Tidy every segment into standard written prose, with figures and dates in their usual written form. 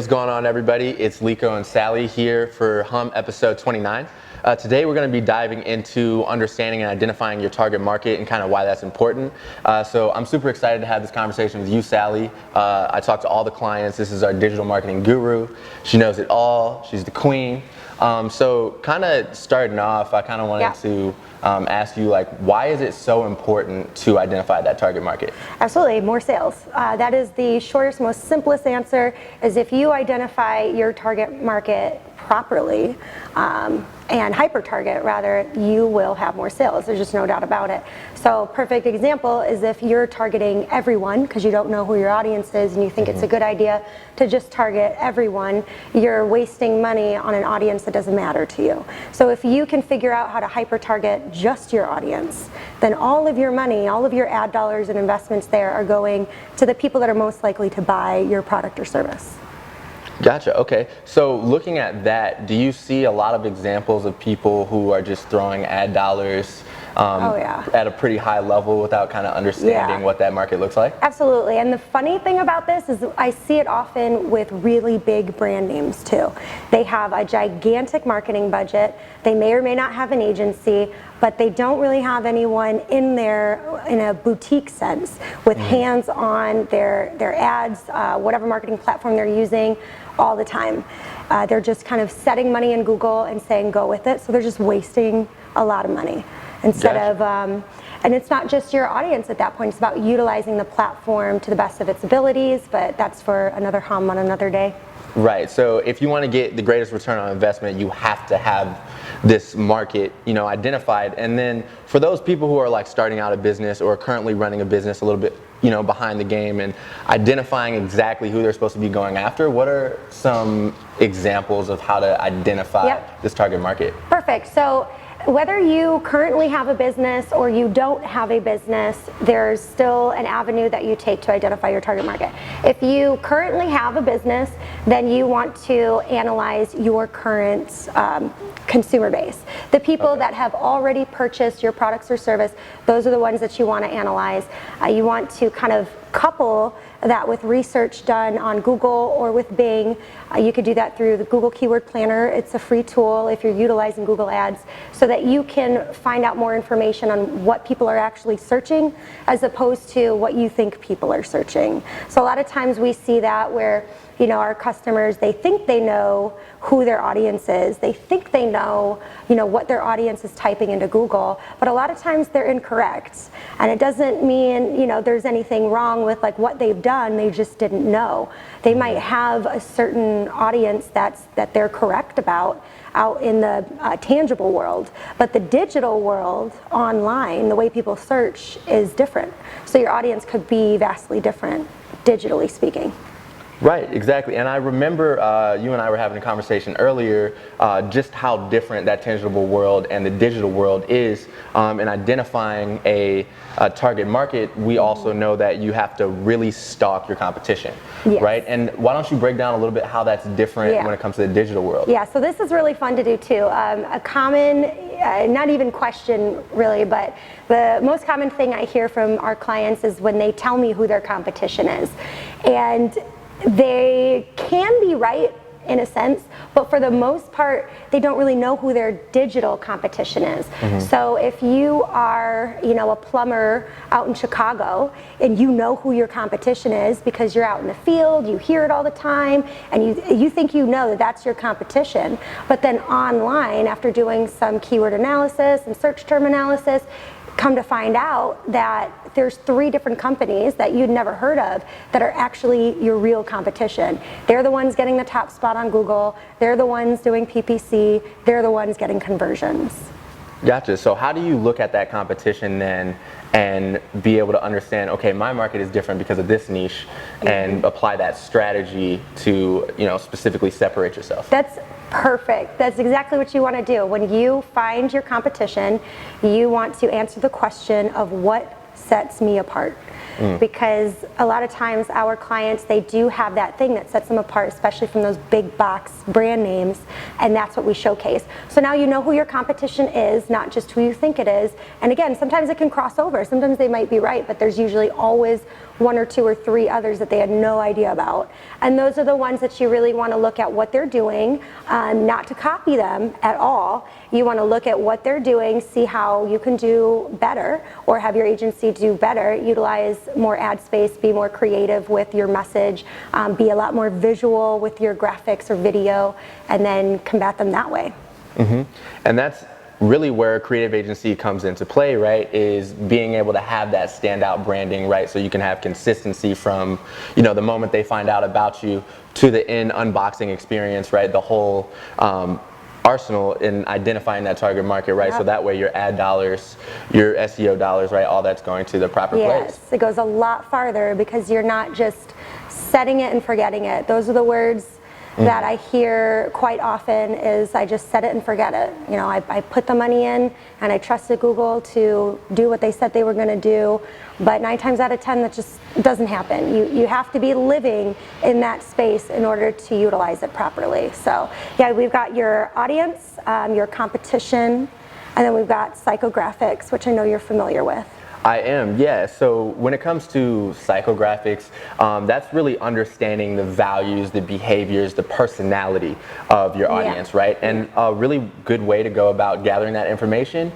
going on, everybody? It's Liiko and Sally here for Humm episode 29. Today we're going to be diving into understanding and identifying your target market and kind of why that's important. So I'm super excited to have this conversation with you, Sally. I talk to all the clients. This is our digital marketing guru. She knows it all. She's the queen. So kind of starting off, I kind of wanted to ask you, like, why is it so important to identify that target market? Absolutely, more sales. That is the shortest, most simplest answer, is if you identify your target market properly, and hyper-target rather, you will have more sales. There's just no doubt about it. So perfect example is if you're targeting everyone because you don't know who your audience is and you think it's a good idea to just target everyone, you're wasting money on an audience that doesn't matter to you. So if you can figure out how to hyper-target just your audience, then all of your money, all of your ad dollars and investments there are going to the people that are most likely to buy your product or service. Gotcha. Okay. So looking at that, do you see a lot of examples of people who are just throwing ad dollars at a pretty high level without kind of understanding what that market looks like? Absolutely. And the funny thing about this is I see it often with really big brand names too. They have a gigantic marketing budget. They may or may not have an agency, but they don't really have anyone in there in a boutique sense with hands on their ads, whatever marketing platform they're using all the time. They're just kind of setting money in Google and saying go with it. So they're just wasting a lot of money instead of, and it's not just your audience at that point, it's about utilizing the platform to the best of its abilities, but that's for another hum on another day. Right. So if you want to get the greatest return on investment, you have to have this market, identified. And then for those people who are like starting out a business or currently running a business a little bit, behind the game and identifying exactly who they're supposed to be going after, what are some examples of how to identify this target market? Perfect. So whether you currently have a business or you don't have a business, there's still an avenue that you take to identify your target market. If you currently have a business, then you want to analyze your current consumer base. The people that have already purchased your products or service, those are the ones that you want to analyze. You want to kind of couple that with research done on Google or with Bing. You could do that through the Google Keyword Planner. It's a free tool if you're utilizing Google Ads, so that you can find out more information on what people are actually searching as opposed to what you think people are searching. So a lot of times we see that where our customers, they think they know who their audience is. They think they know, what their audience is typing into Google, but a lot of times they're incorrect. And it doesn't mean, there's anything wrong with like what they've done, they just didn't know. They might have a certain audience that they're correct about out in the tangible world, but the digital world, online, the way people search is different. So your audience could be vastly different, digitally speaking. Right, exactly. And I remember you and I were having a conversation earlier just how different that tangible world and the digital world is in identifying a target market. We also know that you have to really stalk your competition, right? And why don't you break down a little bit how that's different when it comes to the digital world? Yeah, so this is really fun to do too. A common, not even question really, but the most common thing I hear from our clients is when they tell me who their competition is. And they can be right in a sense, but for the most part, they don't really know who their digital competition is. So if you are, a plumber out in Chicago and you know who your competition is because you're out in the field, you hear it all the time, and you think that that's your competition, but then online, after doing some keyword analysis and search term analysis, come to find out that there's 3 different companies that you'd never heard of that are actually your real competition. They're the ones getting the top spot on Google. They're the ones doing PPC. They're the ones getting conversions. Gotcha. So how do you look at that competition then and be able to understand, okay, my market is different because of this niche, and apply that strategy to, specifically separate yourself? That's perfect. That's exactly what you want to do. When you find your competition, you want to answer the question of what sets me apart. because a lot of times our clients, they do have that thing that sets them apart, especially from those big box brand names, and that's what we showcase. So now you know who your competition is, not just who you think it is. And again, sometimes it can cross over. Sometimes they might be right, but there's usually always one or two or three others that they had no idea about. And those are the ones that you really want to look at what they're doing, not to copy them at all. You want to look at what they're doing, see how you can do better or have your agency do better, utilize more ad space, be more creative with your message, be a lot more visual with your graphics or video, and then combat them that way. And that's really where a creative agency comes into play, right, is being able to have that standout branding, right, so you can have consistency from, you know, the moment they find out about you to the end unboxing experience, right, the whole arsenal in identifying that target market, right, so that way your ad dollars, your SEO dollars, right, all that's going to the proper place. Yes, it goes a lot farther because you're not just setting it and forgetting it. Those are the words that I hear quite often is I just set it and forget it. You know, I put the money in and I trusted Google to do what they said they were going to do, but 9 times out of 10 that just doesn't happen. You have to be living in that space in order to utilize it properly. So yeah, we've got your audience, your competition, and then we've got psychographics, which I know you're familiar with. I am, yeah. So when it comes to psychographics, that's really understanding the values, the behaviors, the personality of your audience, right? And a really good way to go about gathering that information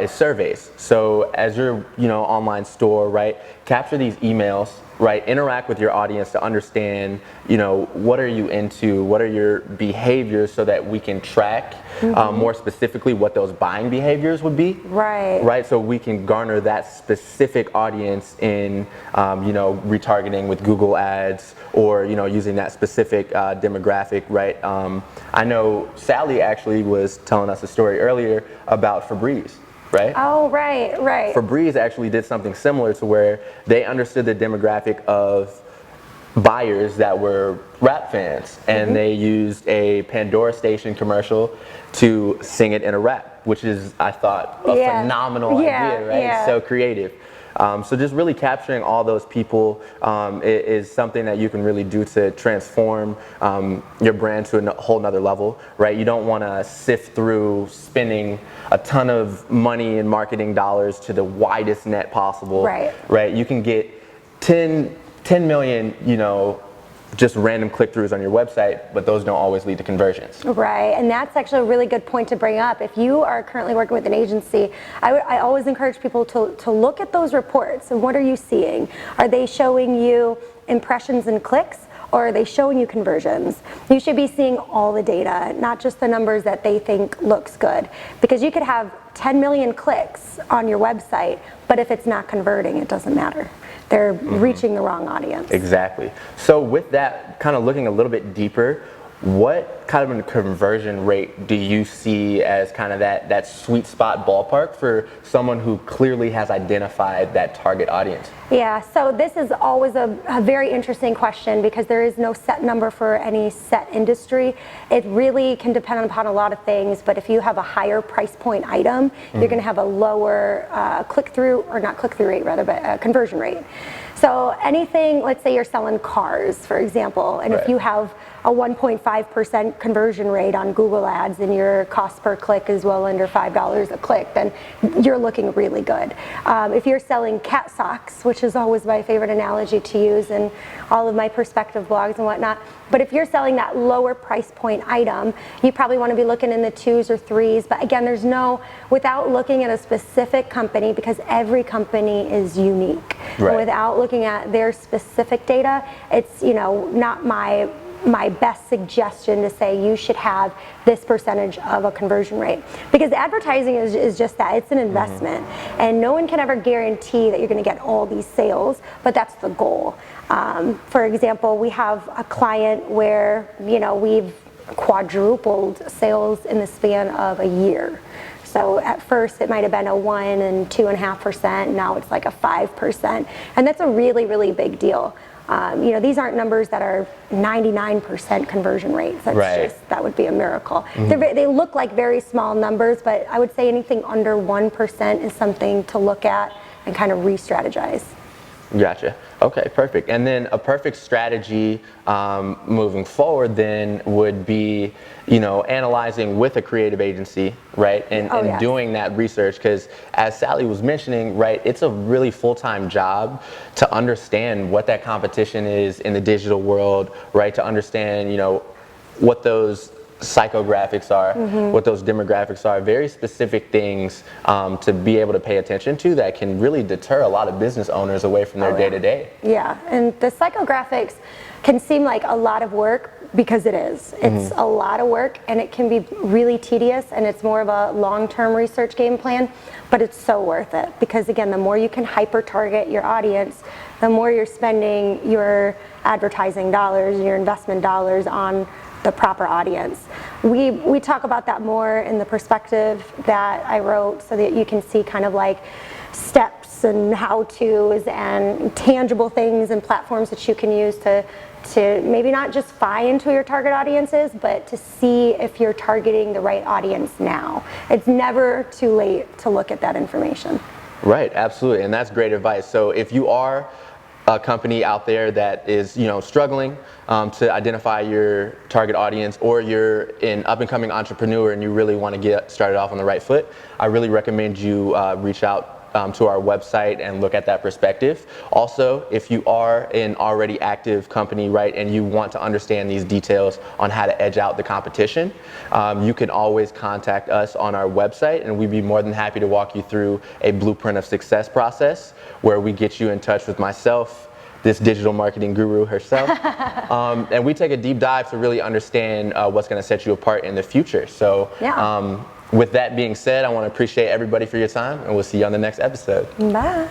is surveys. So as your, you know, online store, right, capture these emails, right, interact with your audience to understand, you know, what are you into, what are your behaviors, so that we can track more specifically what those buying behaviors would be. Right, so we can garner that specific audience in, you know, retargeting with Google ads, or, you know, using that specific demographic, right? I know Sally actually was telling us a story earlier about Febreze. Right? Oh, right. Febreze actually did something similar to where they understood the demographic of buyers that were rap fans, and they used a Pandora station commercial to sing it in a rap, which is, I thought, a phenomenal idea, right? So creative. So just really capturing all those people is something that you can really do to transform your brand to a whole nother level, right? You don't want to sift through spending a ton of money and marketing dollars to the widest net possible, right? You can get 10 million, you know, just random click-throughs on your website, but those don't always lead to conversions. Right, and that's actually a really good point to bring up. If you are currently working with an agency, I always encourage people to look at those reports and what are you seeing? Are they showing you impressions and clicks, or are they showing you conversions? You should be seeing all the data, not just the numbers that they think looks good, because you could have 10 million clicks on your website, but if it's not converting, it doesn't matter. They're reaching the wrong audience. Exactly. So with that, kind of looking a little bit deeper, what kind of a conversion rate do you see as kind of that sweet spot ballpark for someone who clearly has identified that target audience? Yeah, so this is always a very interesting question because there is no set number for any set industry. It really can depend upon a lot of things, but if you have a higher price point item, you're going to have a lower click-through, or not click-through rate rather, but conversion rate. So anything, let's say you're selling cars, for example, and if you have a 1.5% conversion rate on Google ads and your cost per click is well under $5 a click, then you're looking really good. If you're selling cat socks, which is always my favorite analogy to use in all of my perspective blogs and whatnot, but if you're selling that lower price point item, you probably want to be looking in the 2s or 3s. But again, there's no, without looking at a specific company, because every company is unique. And without looking at their specific data, it's, you know, not my best suggestion to say you should have this percentage of a conversion rate, because advertising is just that. It's an investment, and no one can ever guarantee that you're going to get all these sales, but that's the goal. For example, we have a client where, you know, we've quadrupled sales in the span of a year. So at first it might have been a 1 and 2.5%, now it's like a 5%, and that's a really, really big deal. You know, these aren't numbers that are 99% conversion rates. That's just, that would be a miracle. They look like very small numbers, but I would say anything under 1% is something to look at and kind of re-strategize. Gotcha. Okay, perfect. And then a perfect strategy moving forward then would be, analyzing with a creative agency, right? And Yes. doing that research, because as Sally was mentioning, right, it's a really full-time job to understand what that competition is in the digital world, right? To understand, what those psychographics are, what those demographics are, very specific things to be able to pay attention to that can really deter a lot of business owners away from their day-to-day. Yeah, and the psychographics can seem like a lot of work because it is. It's a lot of work and it can be really tedious, and it's more of a long-term research game plan, but it's so worth it because, again, the more you can hyper-target your audience, the more you're spending your advertising dollars, your investment dollars on the proper audience. We talk about that more in the perspective that I wrote so that you can see kind of like steps and how-tos and tangible things and platforms that you can use to maybe not just find who your target audience is, but to see if you're targeting the right audience now. It's never too late to look at that information. Right, absolutely, and that's great advice. So if you are a company out there that is, struggling to identify your target audience, or you're an up-and-coming entrepreneur and you really want to get started off on the right foot, I really recommend you reach out to our website and look at that perspective. Also, if you are an already active company, right, and you want to understand these details on how to edge out the competition, you can always contact us on our website, and we'd be more than happy to walk you through a blueprint of success process where we get you in touch with myself, this digital marketing guru herself, and we take a deep dive to really understand what's going to set you apart in the future. So. Yeah. With that being said, I want to appreciate everybody for your time, and we'll see you on the next episode. Bye.